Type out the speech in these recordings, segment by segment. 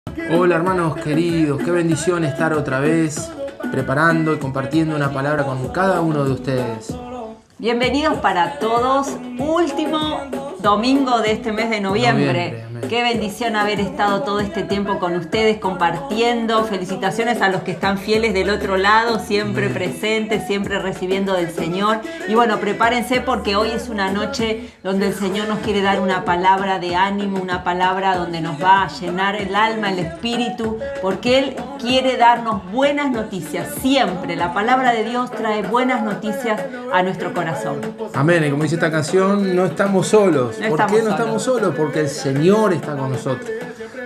Hola hermanos queridos, qué bendición estar otra vez preparando y compartiendo una palabra con cada uno de ustedes. Bienvenidos para todos, último domingo de este mes de noviembre. Amén. Qué bendición haber estado todo este tiempo con ustedes compartiendo. Felicitaciones a los que están fieles del otro lado, siempre presentes, siempre recibiendo del Señor. Y bueno, prepárense porque hoy es una noche donde el Señor nos quiere dar una palabra de ánimo, una palabra donde nos va a llenar el alma, el espíritu, porque Él quiere darnos buenas noticias. Siempre la palabra de Dios trae buenas noticias a nuestro corazón. Amén, y como dice esta canción, no estamos solos. ¿Por qué no estamos solos? Porque el Señor está con nosotros.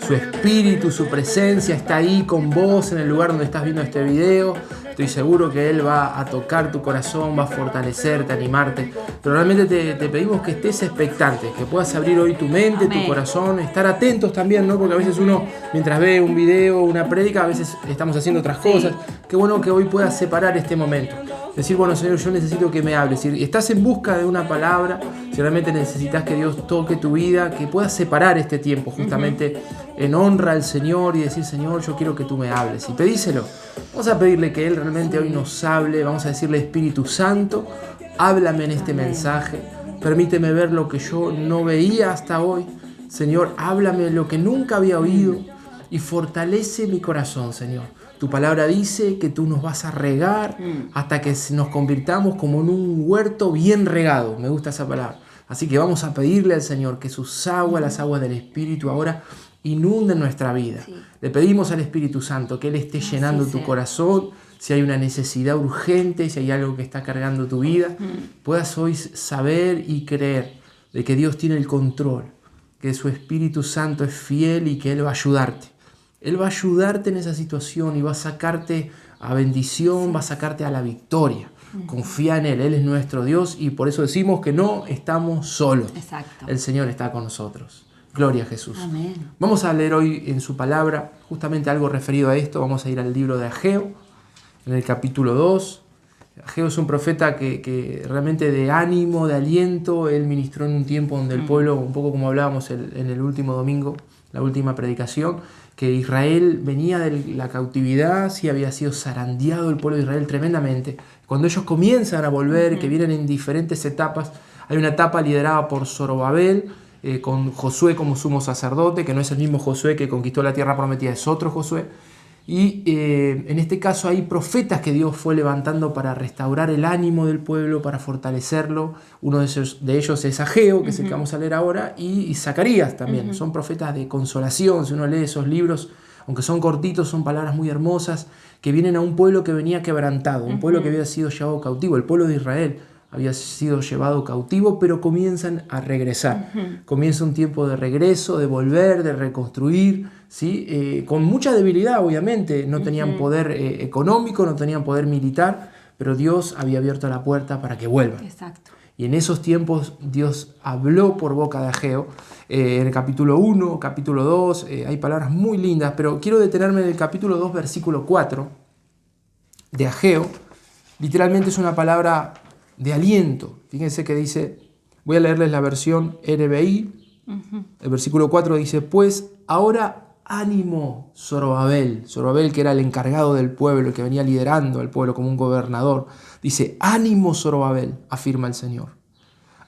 Su espíritu, su presencia está ahí con vos en el lugar donde estás viendo este video. Estoy seguro que Él va a tocar tu corazón, va a fortalecerte, animarte. Pero realmente te pedimos que estés expectante, que puedas abrir hoy tu mente, tu corazón, estar atentos también, ¿no? Porque a veces uno, mientras ve un video, una prédica, a veces estamos haciendo otras cosas. Qué bueno que hoy puedas separar este momento. Decir, bueno, Señor, yo necesito que me hables. Si estás en busca de una palabra, si realmente necesitas que Dios toque tu vida, que puedas separar este tiempo justamente en honra al Señor y decir, Señor, yo quiero que tú me hables. Y pedíselo. Vamos a pedirle que Él realmente hoy nos hable. Vamos a decirle, Espíritu Santo, háblame en este mensaje. Permíteme ver lo que yo no veía hasta hoy. Señor, háblame lo que nunca había oído y fortalece mi corazón, Señor. Tu palabra dice que tú nos vas a regar hasta que nos convirtamos como en un huerto bien regado. Me gusta esa palabra. Así que vamos a pedirle al Señor que sus aguas, las aguas del Espíritu ahora inunden nuestra vida. Sí. Le pedimos al Espíritu Santo que Él esté llenando tu corazón. Si hay una necesidad urgente, si hay algo que está cargando tu vida, puedas hoy saber y creer de que Dios tiene el control, que su Espíritu Santo es fiel y que Él va a ayudarte. Él va a ayudarte en esa situación y va a sacarte a bendición, va a sacarte a la victoria. Confía en Él, Él es nuestro Dios y por eso decimos que no estamos solos. Exacto. El Señor está con nosotros. Gloria a Jesús. Amén. Vamos a leer hoy en su palabra justamente algo referido a esto. Vamos a ir al libro de Ageo, en el capítulo 2. Ageo es un profeta que realmente de ánimo, de aliento, él ministró en un tiempo donde el pueblo, un poco como hablábamos en el último domingo, la última predicación, que Israel venía de la cautividad, sí había sido zarandeado el pueblo de Israel tremendamente. Cuando ellos comienzan a volver, que vienen en diferentes etapas, hay una etapa liderada por Zorobabel, con Josué como sumo sacerdote, que no es el mismo Josué que conquistó la tierra prometida, es otro Josué. Y en este caso hay profetas que Dios fue levantando para restaurar el ánimo del pueblo, para fortalecerlo. Uno de ellos es Ageo, que es el que vamos a leer ahora, y Zacarías también. Son profetas de consolación. Si uno lee esos libros, aunque son cortitos, son palabras muy hermosas que vienen a un pueblo que venía quebrantado, un pueblo que había sido llevado cautivo. El pueblo de Israel había sido llevado cautivo, pero comienzan a regresar. Comienza un tiempo de regreso, de volver, de reconstruir, ¿sí? Con mucha debilidad, obviamente. No tenían poder económico, no tenían poder militar, pero Dios había abierto la puerta para que vuelvan. Exacto. Y en esos tiempos Dios habló por boca de Ageo. En el capítulo 1, capítulo 2, hay palabras muy lindas, pero quiero detenerme en el capítulo 2, versículo 4 de Ageo. Literalmente es una palabra de aliento. Fíjense que dice, voy a leerles la versión NBI. El versículo 4 dice, pues ahora ánimo Zorobabel. Zorobabel, que era el encargado del pueblo, el que venía liderando al pueblo como un gobernador. Dice, ánimo Zorobabel, afirma el Señor.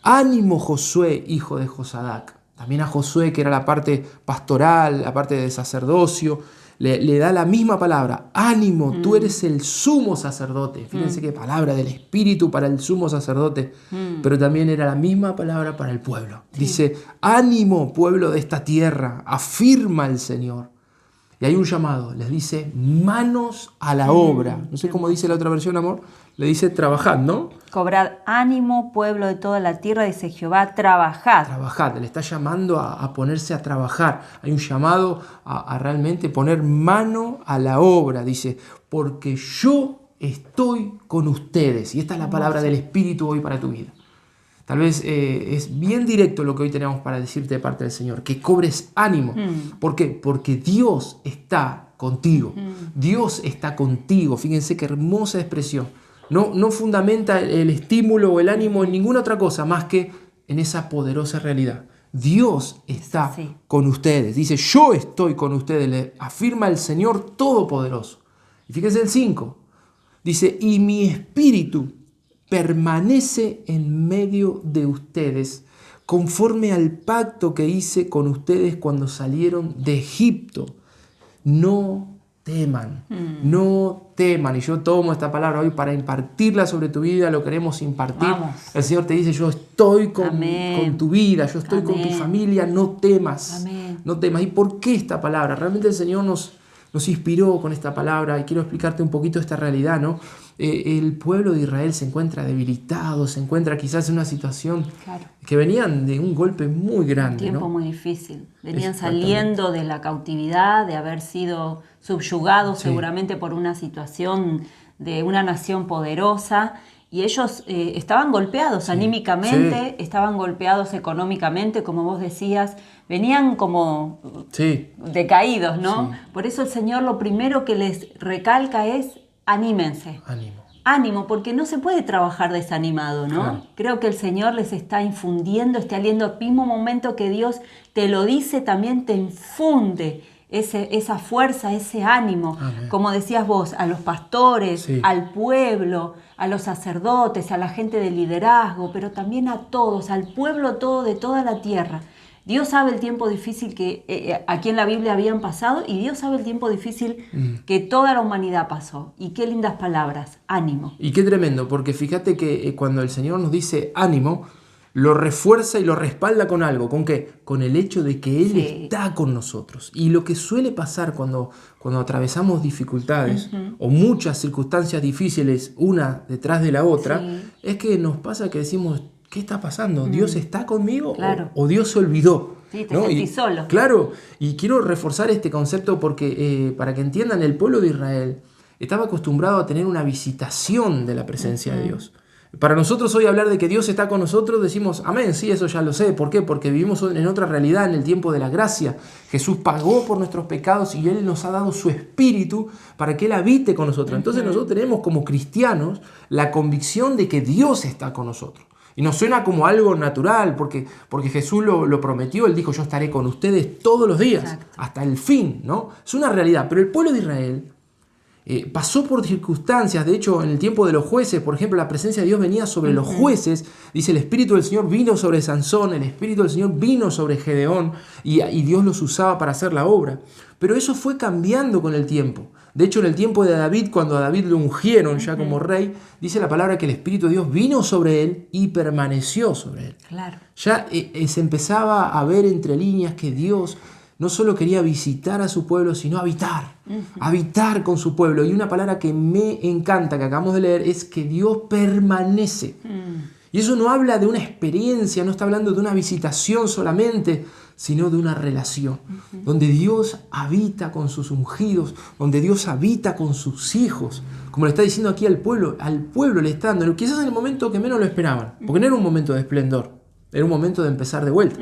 Ánimo Josué, hijo de Josadac. También a Josué, que era la parte pastoral, la parte de sacerdocio, le da la misma palabra. Ánimo, tú eres el sumo sacerdote. Fíjense qué palabra del Espíritu para el sumo sacerdote. Pero también era la misma palabra para el pueblo. Dice, ánimo, pueblo de esta tierra, afirma el Señor. Y hay un llamado, les dice, manos a la obra. No sé cómo dice la otra versión, amor. Le dice, trabajad, ¿no? Cobrad ánimo, pueblo de toda la tierra, dice Jehová, trabajad. Trabajad, le está llamando a ponerse a trabajar. Hay un llamado a realmente poner mano a la obra. Dice, porque yo estoy con ustedes. Y esta es la palabra del Espíritu hoy para tu vida. Tal vez es bien directo lo que hoy tenemos para decirte de parte del Señor, que cobres ánimo. ¿Por qué? Porque Dios está contigo. Dios está contigo. Fíjense qué hermosa expresión. No fundamenta el estímulo o el ánimo en ninguna otra cosa más que en esa poderosa realidad. Dios está con ustedes. Dice, yo estoy con ustedes, le afirma el Señor Todopoderoso. Y fíjense el 5. Dice, y mi espíritu permanece en medio de ustedes, conforme al pacto que hice con ustedes cuando salieron de Egipto. No teman, no teman. Y yo tomo esta palabra hoy para impartirla sobre tu vida, lo queremos impartir. Vamos. El Señor te dice, yo estoy con tu vida, yo estoy con tu familia, no temas. Amén. No temas. ¿Y por qué esta palabra? Realmente el Señor nos inspiró con esta palabra y quiero explicarte un poquito esta realidad, ¿no? El pueblo de Israel se encuentra debilitado, se encuentra quizás en una situación que venían de un golpe muy grande. Un tiempo muy difícil. Venían saliendo de la cautividad, de haber sido subjugados seguramente por una situación de una nación poderosa. Y ellos estaban golpeados anímicamente, estaban golpeados económicamente, como vos decías, venían como decaídos, ¿no? Sí. Por eso el Señor lo primero que les recalca es anímense. Ánimo, porque no se puede trabajar desanimado, ¿no? Claro. Creo que el Señor les está infundiendo este aliento. Al mismo momento que Dios te lo dice, también te infunde esa fuerza, ese ánimo. Amén. Como decías vos, a los pastores, al pueblo, a los sacerdotes, a la gente de liderazgo, pero también a todos, al pueblo todo de toda la tierra. Dios sabe el tiempo difícil que aquí en la Biblia habían pasado y Dios sabe el tiempo difícil que toda la humanidad pasó. Y qué lindas palabras, ánimo. Y qué tremendo, porque fíjate que cuando el Señor nos dice ánimo, lo refuerza y lo respalda con algo. ¿Con qué? Con el hecho de que Él está con nosotros. Y lo que suele pasar cuando atravesamos dificultades o muchas circunstancias difíciles, una detrás de la otra, es que nos pasa que decimos, ¿qué está pasando? ¿Dios está conmigo o Dios se olvidó? Sí, te sentís solo. Claro, y quiero reforzar este concepto porque para que entiendan, el pueblo de Israel estaba acostumbrado a tener una visitación de la presencia de Dios. Para nosotros hoy hablar de que Dios está con nosotros, decimos, amén, sí, eso ya lo sé. ¿Por qué? Porque vivimos en otra realidad, en el tiempo de la gracia. Jesús pagó por nuestros pecados y Él nos ha dado su Espíritu para que Él habite con nosotros. Entonces nosotros tenemos como cristianos la convicción de que Dios está con nosotros. Y nos suena como algo natural, porque Jesús lo prometió. Él dijo, yo estaré con ustedes todos los días, hasta el fin, ¿no? Es una realidad. Pero el pueblo de Israel pasó por circunstancias. De hecho, en el tiempo de los jueces, por ejemplo, la presencia de Dios venía sobre los jueces. Dice, el Espíritu del Señor vino sobre Sansón, el Espíritu del Señor vino sobre Gedeón, y Dios los usaba para hacer la obra. Pero eso fue cambiando con el tiempo. De hecho, en el tiempo de David, cuando a David lo ungieron ya como rey, dice la palabra que el Espíritu de Dios vino sobre él y permaneció sobre él. Claro. Ya se empezaba a ver entre líneas que Dios no solo quería visitar a su pueblo, sino habitar. Habitar con su pueblo. Y una palabra que me encanta, que acabamos de leer, es que Dios permanece. Y eso no habla de una experiencia, no está hablando de una visitación solamente, sino de una relación, donde Dios habita con sus ungidos, donde Dios habita con sus hijos, como le está diciendo aquí al pueblo le está dando, quizás en el momento que menos lo esperaban, porque no era un momento de esplendor, era un momento de empezar de vuelta.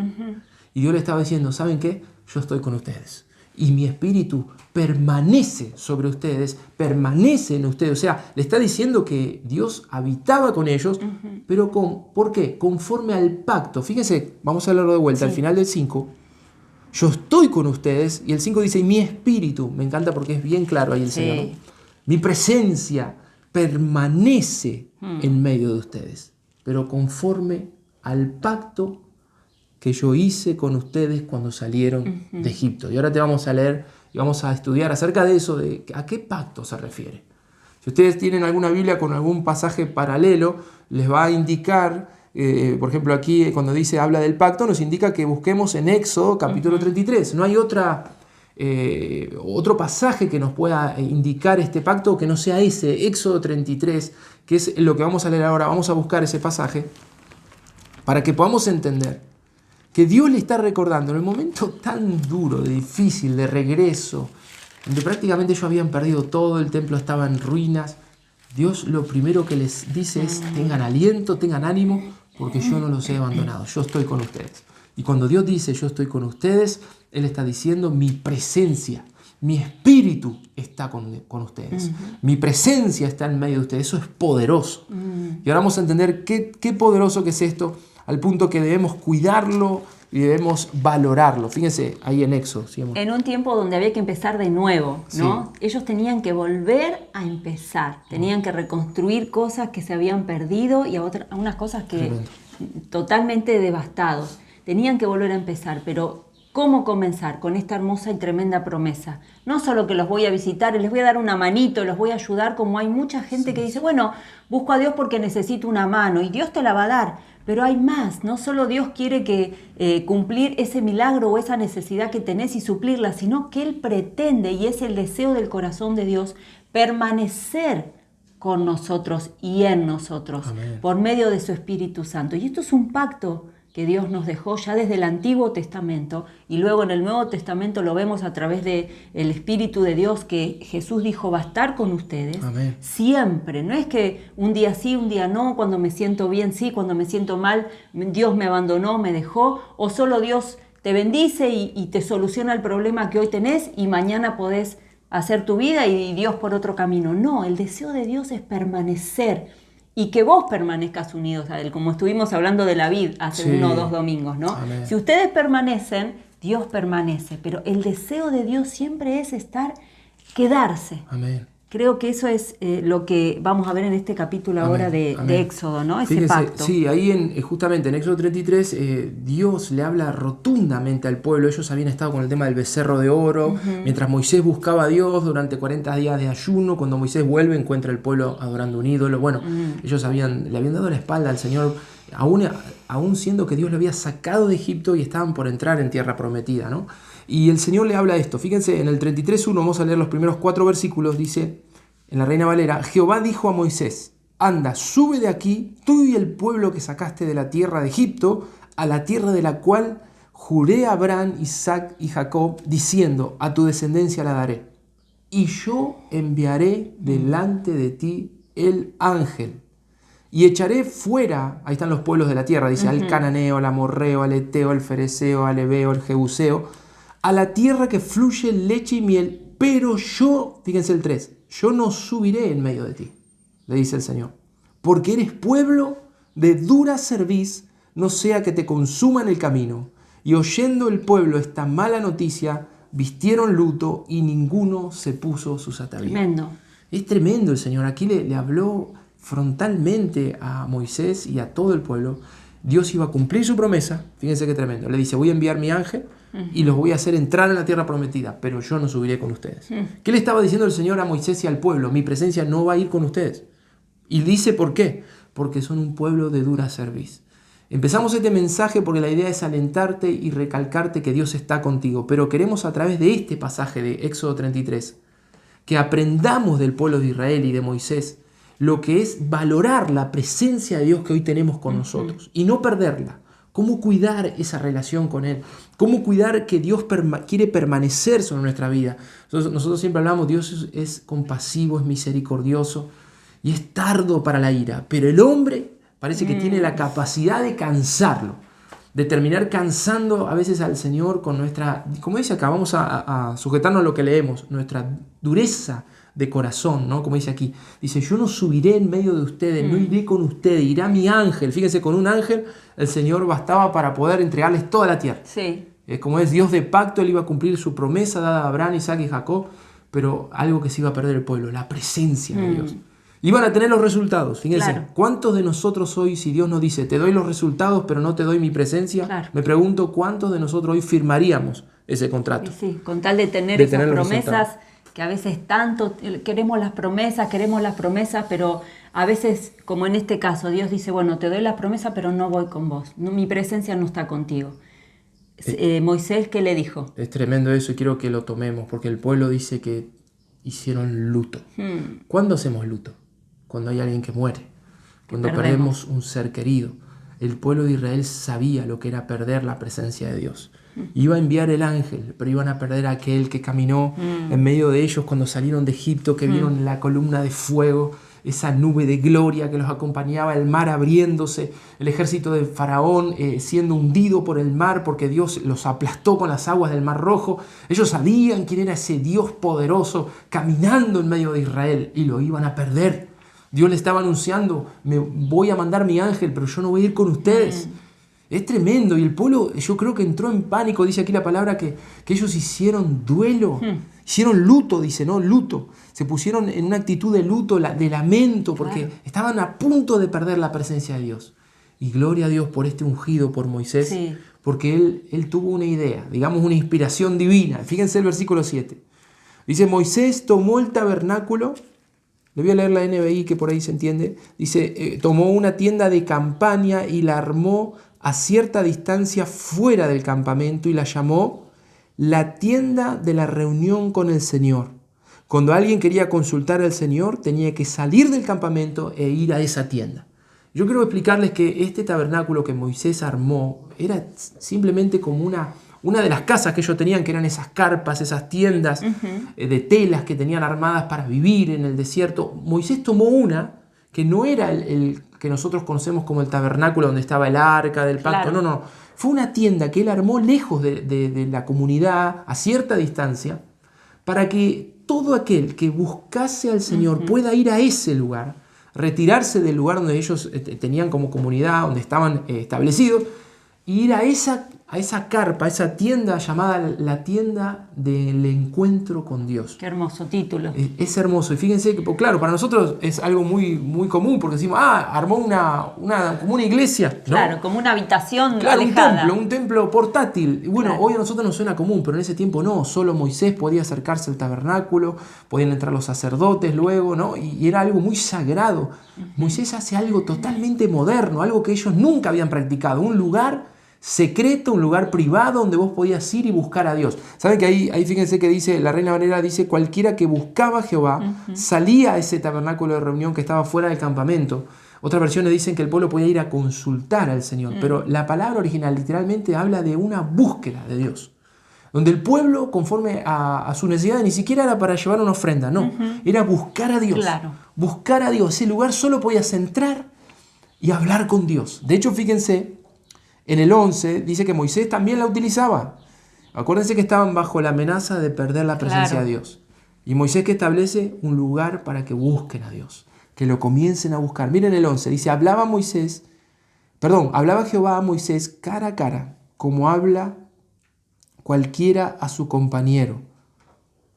Y Dios le estaba diciendo, ¿saben qué? Yo estoy con ustedes. Y mi espíritu permanece sobre ustedes, permanece en ustedes. O sea, le está diciendo que Dios habitaba con ellos, pero ¿por qué? Conforme al pacto. Fíjense, vamos a hablarlo de vuelta, al final del 5. Yo estoy con ustedes, y el 5 dice, mi espíritu, me encanta porque es bien claro ahí el Señor, ¿no? Mi presencia permanece en medio de ustedes, pero conforme al pacto que yo hice con ustedes cuando salieron de Egipto. Y ahora te vamos a leer y vamos a estudiar acerca de eso, de a qué pacto se refiere. Si ustedes tienen alguna Biblia con algún pasaje paralelo, les va a indicar, por ejemplo aquí cuando habla del pacto, nos indica que busquemos en Éxodo capítulo 33. No hay otro pasaje que nos pueda indicar este pacto que no sea ese, Éxodo 33, que es lo que vamos a leer ahora. Vamos a buscar ese pasaje para que podamos entender que Dios le está recordando en el momento tan duro, difícil, de regreso, donde prácticamente ellos habían perdido todo, el templo estaba en ruinas. Dios lo primero que les dice es, tengan aliento, tengan ánimo, porque yo no los he abandonado, yo estoy con ustedes. Y cuando Dios dice, yo estoy con ustedes, Él está diciendo, mi presencia, mi espíritu está con ustedes. Mi presencia está en medio de ustedes, eso es poderoso. Y ahora vamos a entender qué poderoso que es esto, al punto que debemos cuidarlo, y debemos valorarlo. Fíjense ahí en Éxodo. Sigamos. En un tiempo donde había que empezar de nuevo, ¿no? Sí. Ellos tenían que volver a empezar, tenían que reconstruir cosas que se habían perdido y a unas cosas que Tremendo. Totalmente devastados. Tenían que volver a empezar, pero ¿cómo comenzar? Con esta hermosa y tremenda promesa. No solo que los voy a visitar y les voy a dar una manito, los voy a ayudar, como hay mucha gente que dice, bueno, busco a Dios porque necesito una mano y Dios te la va a dar. Pero hay más, no solo Dios quiere que cumplir ese milagro o esa necesidad que tenés y suplirla, sino que Él pretende, y es el deseo del corazón de Dios, permanecer con nosotros y en nosotros. Amén. Por medio de su Espíritu Santo. Y esto es un pacto que Dios nos dejó ya desde el Antiguo Testamento, y luego en el Nuevo Testamento lo vemos a través del Espíritu de Dios, que Jesús dijo va a estar con ustedes. Amén. Siempre. No es que un día sí, un día no, cuando me siento bien sí, cuando me siento mal Dios me abandonó, me dejó, o solo Dios te bendice y te soluciona el problema que hoy tenés y mañana podés hacer tu vida y Dios por otro camino. No, el deseo de Dios es permanecer y que vos permanezcas unidos a Él, como estuvimos hablando de la vid hace 1 o 2 domingos, ¿no? Amén. Si ustedes permanecen, Dios permanece, pero el deseo de Dios siempre es quedarse. Amén. Creo que eso es lo que vamos a ver en este capítulo ahora de Éxodo, ¿no? Ese Fíjense, pacto. Sí, ahí justamente en Éxodo 33, Dios le habla rotundamente al pueblo. Ellos habían estado con el tema del becerro de oro, mientras Moisés buscaba a Dios durante 40 días de ayuno. Cuando Moisés vuelve, encuentra el pueblo adorando un ídolo. Bueno, ellos le habían dado la espalda al Señor, aún siendo que Dios lo había sacado de Egipto y estaban por entrar en tierra prometida, ¿no? Y el Señor le habla de esto. Fíjense, en el 33:1, vamos a leer los primeros 4 versículos, dice, en la Reina Valera, Jehová dijo a Moisés, anda, sube de aquí, tú y el pueblo que sacaste de la tierra de Egipto, a la tierra de la cual juré a Abraham, Isaac y Jacob, diciendo, a tu descendencia la daré. Y yo enviaré delante de ti el ángel. Y echaré fuera, ahí están los pueblos de la tierra, dice, al cananeo, al amorreo, al eteo, al fereceo, al heveo, al jebuseo, a la tierra que fluye leche y miel, pero yo, fíjense el 3, yo no subiré en medio de ti, le dice el Señor, porque eres pueblo de dura cerviz, no sea que te consuma en el camino. Y oyendo el pueblo esta mala noticia, vistieron luto y ninguno se puso sus atavíos. Tremendo. Es tremendo el Señor. Aquí le habló frontalmente a Moisés y a todo el pueblo. Dios iba a cumplir su promesa. Fíjense qué tremendo. Le dice, voy a enviar mi ángel y los voy a hacer entrar en la tierra prometida, pero yo no subiré con ustedes. ¿Qué le estaba diciendo el Señor a Moisés y al pueblo? Mi presencia no va a ir con ustedes. Y dice, ¿por qué? Porque son un pueblo de dura cerviz. Empezamos este mensaje porque la idea es alentarte y recalcarte que Dios está contigo, pero queremos a través de este pasaje de Éxodo 33 que aprendamos del pueblo de Israel y de Moisés lo que es valorar la presencia de Dios que hoy tenemos con nosotros y no perderla. Cómo cuidar esa relación con Él, cómo cuidar que Dios quiere permanecer sobre nuestra vida. Nosotros siempre hablamos, Dios es compasivo, es misericordioso y es tardo para la ira, pero el hombre parece que tiene la capacidad de cansarlo, de terminar cansando a veces al Señor con nuestra, como dice acá, vamos a sujetarnos a lo que leemos, nuestra dureza de corazón, ¿no? Como dice aquí, dice, yo no subiré en medio de ustedes, no iré con ustedes, irá mi ángel. Fíjense, con un ángel el Señor bastaba para poder entregarles toda la tierra. Sí. Como es Dios de pacto, Él iba a cumplir su promesa dada a Abraham, Isaac y Jacob, pero algo que se iba a perder el pueblo, la presencia de Dios. Iban a tener los resultados. Fíjense, claro. ¿Cuántos de nosotros hoy, si Dios nos dice, te doy los resultados, pero no te doy mi presencia? Claro. Me pregunto, ¿cuántos de nosotros hoy firmaríamos ese contrato? Sí, con tal de tener esas promesas, que a veces tanto queremos las promesas, pero a veces, como en este caso, Dios dice, bueno, te doy las promesas, pero no voy con vos. No, mi presencia no está contigo. Moisés, ¿qué le dijo? Es tremendo eso y quiero que lo tomemos, porque el pueblo dice que hicieron luto. ¿Cuándo hacemos luto? Cuando hay alguien que muere, cuando perdemos un ser querido. El pueblo de Israel sabía lo que era perder la presencia de Dios. Iba a enviar el ángel, pero iban a perder a aquel que caminó en medio de ellos cuando salieron de Egipto, que vieron la columna de fuego, esa nube de gloria que los acompañaba, el mar abriéndose, el ejército de Faraón siendo hundido por el mar porque Dios los aplastó con las aguas del Mar Rojo. Ellos sabían quién era ese Dios poderoso caminando en medio de Israel y lo iban a perder. Dios le estaba anunciando, me voy a mandar mi ángel, pero yo no voy a ir con ustedes. Es tremendo. Y el pueblo, yo creo que entró en pánico. Dice aquí la palabra que ellos hicieron duelo. Hicieron luto, dice, ¿no? Luto. Se pusieron en una actitud de luto, de lamento, porque estaban a punto de perder la presencia de Dios. Y gloria a Dios por este ungido por Moisés, porque él tuvo una idea, digamos una inspiración divina. Fíjense el versículo 7. Dice, Moisés tomó el tabernáculo, le voy a leer la NBI que por ahí se entiende. Dice, tomó una tienda de campaña y la armó a cierta distancia fuera del campamento y la llamó la tienda de la reunión con el Señor. Cuando alguien quería consultar al Señor, tenía que salir del campamento e ir a esa tienda. Yo quiero explicarles que este tabernáculo que Moisés armó era simplemente como una de las casas que ellos tenían, que eran esas carpas, esas tiendas de telas que tenían armadas para vivir en el desierto. Moisés tomó una que no era el que nosotros conocemos como el tabernáculo donde estaba el arca del pacto. Claro. No. Fue una tienda que él armó lejos de la comunidad, a cierta distancia, para que todo aquel que buscase al Señor pueda ir a ese lugar, retirarse del lugar donde ellos tenían como comunidad, donde estaban establecidos, e ir a esa carpa, a esa tienda llamada la tienda del encuentro con Dios. Qué hermoso título. Es hermoso. Y fíjense que, claro, para nosotros es algo muy, muy común, porque decimos, armó como una iglesia, ¿no? Claro, como una habitación claro, alejada. Un templo portátil. Y bueno, hoy a nosotros nos suena común, pero en ese tiempo no. Solo Moisés podía acercarse al tabernáculo, podían entrar los sacerdotes luego, ¿no? Y era algo muy sagrado. Moisés hace algo totalmente moderno, algo que ellos nunca habían practicado. Un lugar secreto, un lugar privado donde vos podías ir y buscar a Dios. ¿Saben que ahí fíjense que dice, la Reina Valera dice, cualquiera que buscaba a Jehová salía a ese tabernáculo de reunión que estaba fuera del campamento. Otras versiones dicen que el pueblo podía ir a consultar al Señor, pero la palabra original literalmente habla de una búsqueda de Dios, donde el pueblo, conforme a su necesidad, ni siquiera era para llevar una ofrenda, no, era buscar a Dios. Claro. Buscar a Dios. Ese lugar solo podías entrar y hablar con Dios. De hecho, fíjense, en el 11 dice que Moisés también la utilizaba. Acuérdense que estaban bajo la amenaza de perder la presencia de Dios. Y Moisés que establece un lugar para que busquen a Dios, que lo comiencen a buscar. Miren el 11, dice, hablaba Jehová a Moisés cara a cara, como habla cualquiera a su compañero.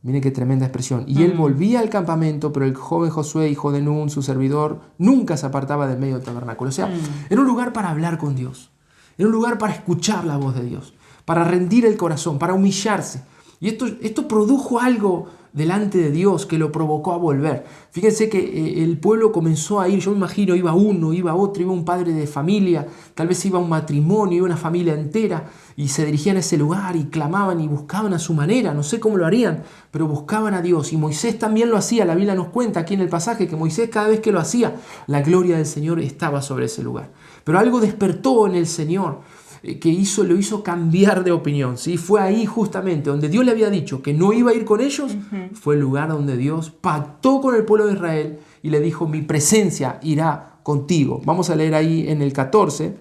Miren qué tremenda expresión. Y él volvía al campamento, pero el joven Josué, hijo de Nun, su servidor, nunca se apartaba del medio del tabernáculo. O sea, era un lugar para hablar con Dios. Era un lugar para escuchar la voz de Dios, para rendir el corazón, para humillarse. Y esto produjo algo delante de Dios que lo provocó a volver. Fíjense que el pueblo comenzó a ir, yo me imagino, iba uno, iba otro, iba un padre de familia, tal vez iba un matrimonio, iba una familia entera, y se dirigían a ese lugar y clamaban y buscaban a su manera, no sé cómo lo harían, pero buscaban a Dios. Y Moisés también lo hacía, la Biblia nos cuenta aquí en el pasaje que Moisés cada vez que lo hacía, la gloria del Señor estaba sobre ese lugar. Pero algo despertó en el Señor que lo hizo cambiar de opinión, ¿sí? Fue ahí justamente donde Dios le había dicho que no iba a ir con ellos, fue el lugar donde Dios pactó con el pueblo de Israel y le dijo, mi presencia irá contigo. Vamos a leer ahí en el 14,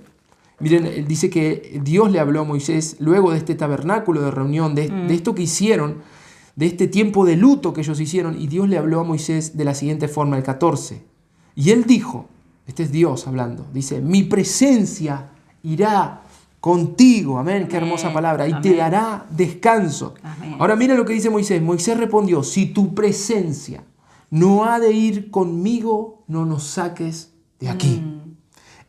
miren, dice que Dios le habló a Moisés luego de este tabernáculo de reunión, de esto que hicieron, de este tiempo de luto que ellos hicieron, y Dios le habló a Moisés de la siguiente forma, el 14, y él dijo, este es Dios hablando, dice, mi presencia irá contigo, amén, qué hermosa palabra, y te dará descanso. Amén. Ahora mira lo que dice Moisés. Moisés respondió, si tu presencia no ha de ir conmigo, no nos saques de aquí.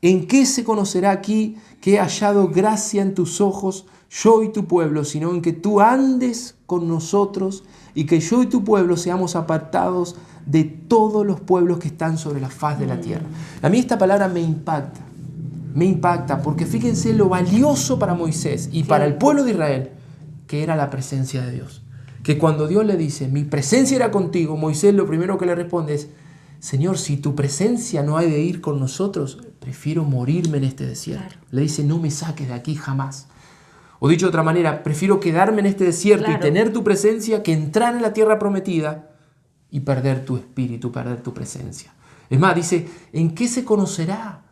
¿En qué se conocerá aquí que he hallado gracia en tus ojos, yo y tu pueblo, sino en que tú andes con nosotros y que yo y tu pueblo seamos apartados de todos los pueblos que están sobre la faz de la tierra? A mí esta palabra me impacta porque fíjense lo valioso para Moisés y para el pueblo de Israel que era la presencia de Dios. Que cuando Dios le dice, mi presencia irá contigo, Moisés lo primero que le responde es, Señor, si tu presencia no ha de ir con nosotros, prefiero morirme en este desierto. Claro. Le dice, no me saques de aquí jamás. O dicho de otra manera, prefiero quedarme en este desierto y tener tu presencia que entrar en la tierra prometida y perder tu espíritu, perder tu presencia. Es más, dice, ¿en qué se conocerá?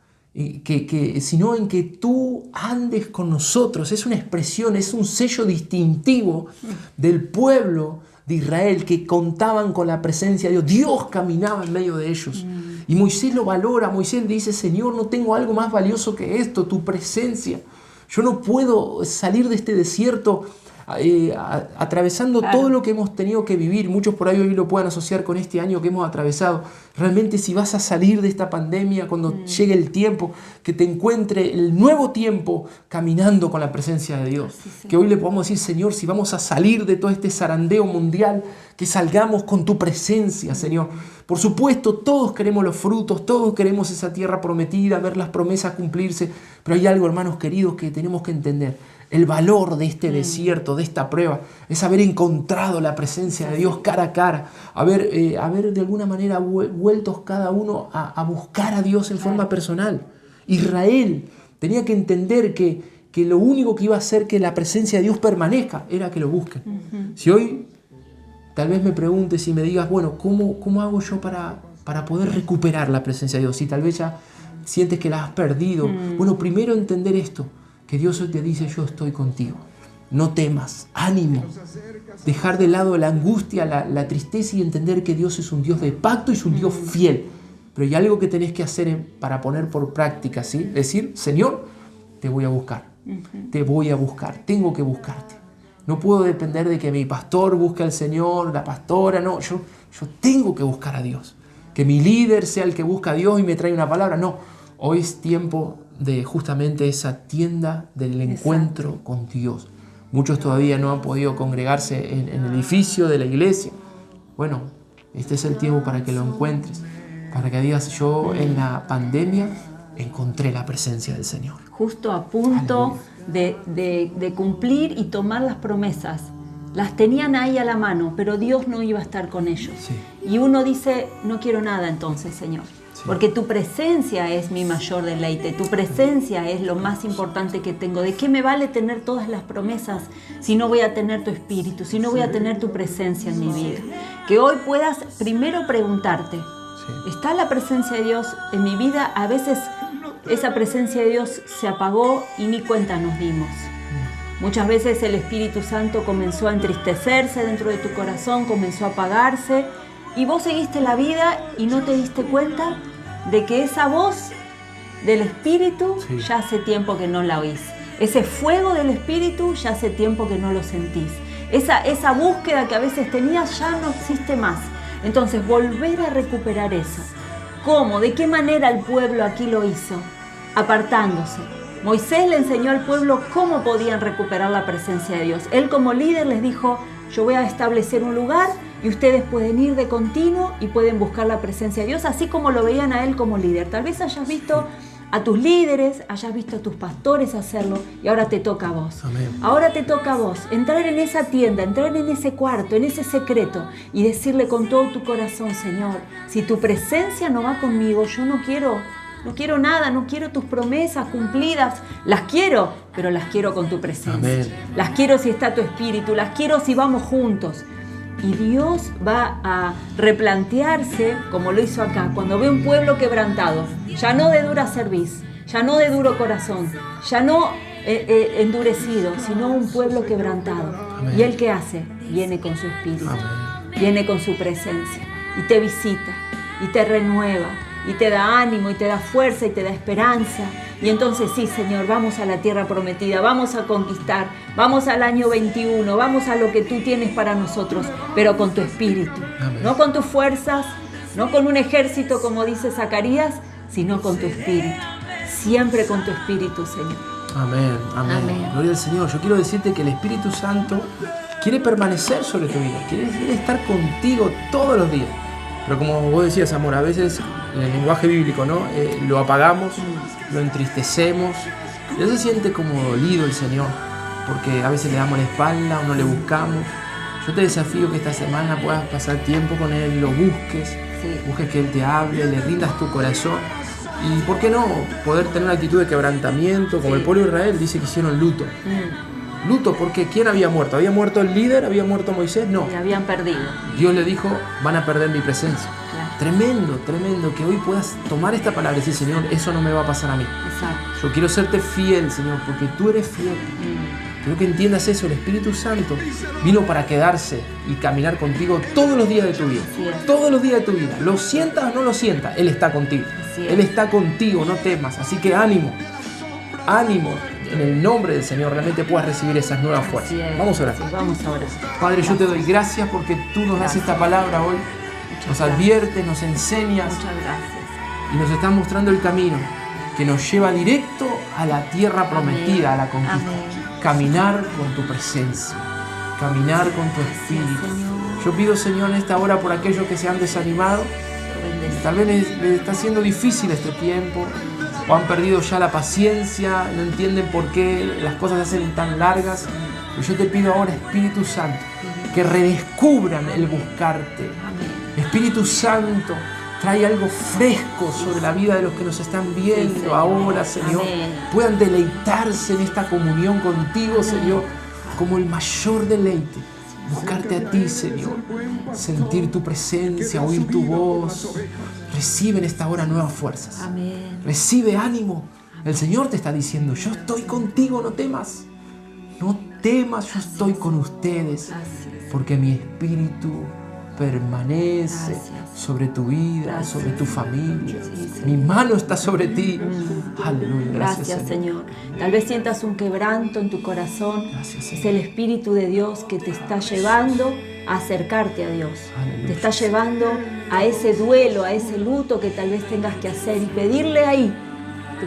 Sino en que tú andes con nosotros. Es una expresión, es un sello distintivo del pueblo de Israel que contaban con la presencia de Dios. Dios caminaba en medio de ellos. Y Moisés lo valora. Moisés dice, Señor, no tengo algo más valioso que esto, tu presencia. Yo no puedo salir de este desierto atravesando todo lo que hemos tenido que vivir. Muchos por ahí hoy lo puedan asociar con este año que hemos atravesado. Realmente si vas a salir de esta pandemia cuando llegue el tiempo, que te encuentre el nuevo tiempo caminando con la presencia de Dios. Que hoy le podamos decir, Señor, si vamos a salir de todo este zarandeo mundial, que salgamos con tu presencia, Señor. Por supuesto, todos queremos los frutos, todos queremos esa tierra prometida, ver las promesas cumplirse, pero hay algo, hermanos queridos, que tenemos que entender. El valor de este desierto, de esta prueba, es haber encontrado la presencia de Dios cara a cara, haber de alguna manera vueltos cada uno a buscar a Dios en forma personal. Israel tenía que entender que lo único que iba a hacer que la presencia de Dios permanezca era que lo busquen. Si hoy tal vez me preguntes y me digas, bueno, ¿cómo hago yo para poder recuperar la presencia de Dios? Si tal vez ya sientes que la has perdido. Bueno, primero entender esto, que Dios hoy te dice, yo estoy contigo. No temas, ánimo. Dejar de lado la angustia, la tristeza y entender que Dios es un Dios de pacto y es un Dios fiel. Pero hay algo que tenés que hacer para poner por práctica, ¿sí? Decir, Señor, te voy a buscar. Te voy a buscar, tengo que buscarte. No puedo depender de que mi pastor busque al Señor, la pastora, no. Yo tengo que buscar a Dios. Que mi líder sea el que busca a Dios y me trae una palabra. No, hoy es tiempo de justamente esa tienda del encuentro con Dios. Muchos todavía no han podido congregarse en el edificio de la iglesia. Bueno, este es el tiempo para que lo encuentres, para que digas, yo en la pandemia encontré la presencia del Señor. Justo a punto de cumplir y tomar las promesas. Las tenían ahí a la mano, pero Dios no iba a estar con ellos. Sí. Y uno dice, no quiero nada entonces, Señor. Porque tu presencia es mi mayor deleite, tu presencia es lo más importante que tengo. ¿De qué me vale tener todas las promesas si no voy a tener tu espíritu, si no voy a tener tu presencia en mi vida? Que hoy puedas primero preguntarte, ¿está la presencia de Dios en mi vida? A veces esa presencia de Dios se apagó y ni cuenta nos dimos. Muchas veces el Espíritu Santo comenzó a entristecerse dentro de tu corazón, comenzó a apagarse y vos seguiste la vida y no te diste cuenta de que esa voz del Espíritu ya hace tiempo que no la oís. Ese fuego del Espíritu ya hace tiempo que no lo sentís. Esa búsqueda que a veces tenías ya no existe más. Entonces, volver a recuperar eso. ¿Cómo? ¿De qué manera el pueblo aquí lo hizo? Apartándose. Moisés le enseñó al pueblo cómo podían recuperar la presencia de Dios. Él como líder les dijo, yo voy a establecer un lugar y ustedes pueden ir de continuo y pueden buscar la presencia de Dios, así como lo veían a él como líder. Tal vez hayas visto a tus líderes, hayas visto a tus pastores hacerlo y ahora te toca a vos. Amén. Ahora te toca a vos entrar en esa tienda, entrar en ese cuarto, en ese secreto y decirle con todo tu corazón, Señor, si tu presencia no va conmigo, yo no quiero nada, no quiero tus promesas cumplidas, las quiero, pero las quiero con tu presencia. Amén. Las quiero si está tu espíritu, las quiero si vamos juntos. Y Dios va a replantearse, como lo hizo acá, cuando ve un pueblo quebrantado, ya no de dura cerviz, ya no de duro corazón, ya no endurecido, sino un pueblo quebrantado. Amén. ¿Y él qué hace? Viene con su espíritu, Amén. viene con su presencia y te visita y te renueva y te da ánimo y te da fuerza y te da esperanza. Y entonces sí, Señor, vamos a la tierra prometida, vamos a conquistar, vamos al año 21, vamos a lo que tú tienes para nosotros, pero con tu espíritu. Amén. No con tus fuerzas, no con un ejército como dice Zacarías, sino con tu espíritu. Siempre con tu espíritu, Señor. Amén, amén. Amén. Gloria al Señor. Yo quiero decirte que el Espíritu Santo quiere permanecer sobre tu vida, quiere estar contigo todos los días. Pero como vos decías, amor, a veces en el lenguaje bíblico, ¿no? Lo apagamos, lo entristecemos. Ya se siente como dolido el Señor, porque a veces le damos la espalda o no le buscamos. Yo te desafío que esta semana puedas pasar tiempo con Él, lo busques, busques que Él te hable, le rindas tu corazón. Y ¿por qué no poder tener una actitud de quebrantamiento? Como el pueblo de Israel dice que hicieron luto. Luto, porque ¿quién había muerto? ¿Había muerto el líder? ¿Había muerto Moisés? No. Y habían perdido. Dios le dijo, van a perder mi presencia. Claro. Tremendo, tremendo, que hoy puedas tomar esta palabra y decir, Señor, eso no me va a pasar a mí. Exacto. Yo quiero serte fiel, Señor, porque tú eres fiel. Quiero que entiendas eso, el Espíritu Santo vino para quedarse y caminar contigo todos los días de tu vida. Todos los días de tu vida. Lo sientas o no lo sientas, Él está contigo. Él está contigo, no temas. Así que ánimo, ánimo. en el nombre del Señor realmente puedas recibir esas nuevas fuerzas. Vamos a orar. Sí, vamos a orar. Padre, yo te doy gracias porque tú nos das esta palabra hoy. Nos adviertes, nos enseñas. Muchas gracias. Y nos estás mostrando el camino que nos lleva directo a la tierra prometida, a la conquista. Amén. Caminar con tu presencia, caminar con tu espíritu. Yo pido, Señor, en esta hora por aquellos que se han desanimado. Tal vez les está siendo difícil este tiempo, o han perdido ya la paciencia, no entienden por qué las cosas se hacen tan largas. Pero yo te pido ahora, Espíritu Santo, que redescubran el buscarte. Espíritu Santo, trae algo fresco sobre la vida de los que nos están viendo ahora, Señor. Puedan deleitarse en esta comunión contigo, Señor, como el mayor deleite. Buscarte a ti, Señor. Sentir tu presencia, oír tu voz. Recibe en esta hora nuevas fuerzas. Amén. Recibe ánimo. El Señor te está diciendo, yo estoy contigo, no temas. No temas, yo estoy con ustedes. Porque mi espíritu permanece sobre tu vida, sobre tu familia. Mi mano está sobre ti. Aleluya. Gracias, Señor. Tal vez sientas un quebranto en tu corazón. Es el Espíritu de Dios que te está llevando a acercarte a Dios. Aleluya. Te está llevando a ese duelo, a ese luto que tal vez tengas que hacer y pedirle ahí,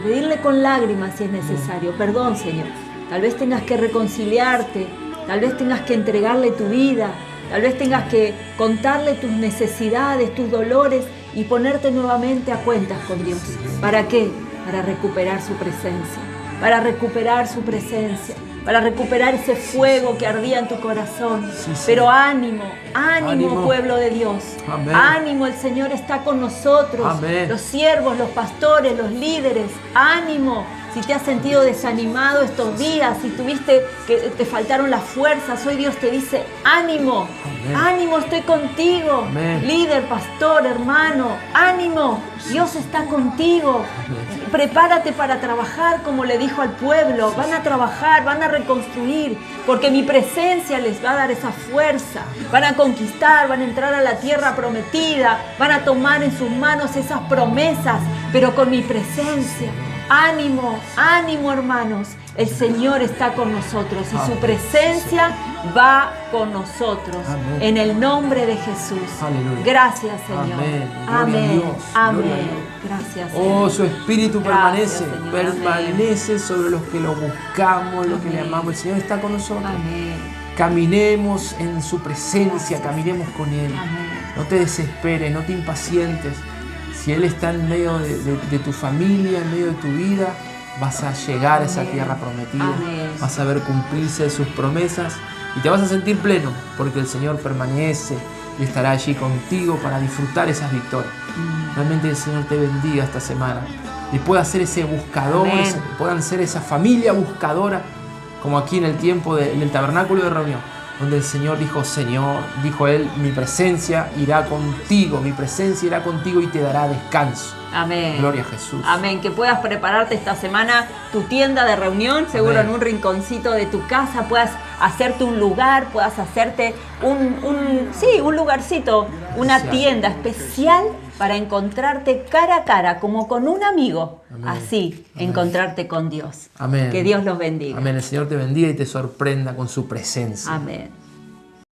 pedirle con lágrimas si es necesario. Perdón, Señor. Tal vez tengas que reconciliarte, tal vez tengas que entregarle tu vida. Tal vez tengas que contarle tus necesidades, tus dolores y ponerte nuevamente a cuentas con Dios. ¿Para qué? Para recuperar su presencia. Para recuperar su presencia. Para recuperar ese fuego que ardía en tu corazón. Pero ánimo, ánimo, pueblo de Dios. Amén. Ánimo, el Señor está con nosotros. Amén. Los siervos, los pastores, los líderes. Ánimo. Si te has sentido desanimado estos días, si tuviste que te faltaron las fuerzas, hoy Dios te dice, ánimo, Amén. Ánimo, estoy contigo. Amén. Líder, pastor, hermano, ánimo, Dios está contigo. Amén. Prepárate para trabajar como le dijo al pueblo, van a trabajar, van a reconstruir, porque mi presencia les va a dar esa fuerza. Van a conquistar, van a entrar a la tierra prometida, van a tomar en sus manos esas promesas, pero con mi presencia. Ánimo, ánimo, hermanos. El Señor está con nosotros y su presencia va con nosotros. Amén. En el nombre de Jesús. Aleluya. Gracias, Señor. Amén. Gloria a Amén. Dios. Amén. Gloria a Dios. Gracias, Señor. Oh, su espíritu Gracias, permanece, Señor. permanece sobre los que lo buscamos, los que le Amén. amamos. El Señor está con nosotros. Amén. Caminemos en su presencia, Gracias. caminemos con Él. Amén. No te desesperes, no te impacientes. Si Él está en medio de tu familia, en medio de tu vida, vas a llegar a esa Amén. tierra prometida. Amén. Vas a ver cumplirse sus promesas y te vas a sentir pleno, porque el Señor permanece y estará allí contigo para disfrutar esas victorias. Realmente el Señor te bendiga esta semana y pueda ser ese buscador, Amén. puedan ser esa familia buscadora, como aquí en el tiempo del tabernáculo de reunión, donde el Señor dijo, Señor, dijo Él, mi presencia irá contigo, mi presencia irá contigo y te dará descanso. Amén. Gloria a Jesús. Amén. Que puedas prepararte esta semana tu tienda de reunión, seguro Amén. en un rinconcito de tu casa, puedas hacerte un lugar, puedas hacerte un lugarcito, una Especial. tienda especial para encontrarte cara a cara, como con un amigo. Amén. Así, Amén. encontrarte con Dios. Amén. Que Dios los bendiga. Amén. El Señor te bendiga y te sorprenda con su presencia. Amén.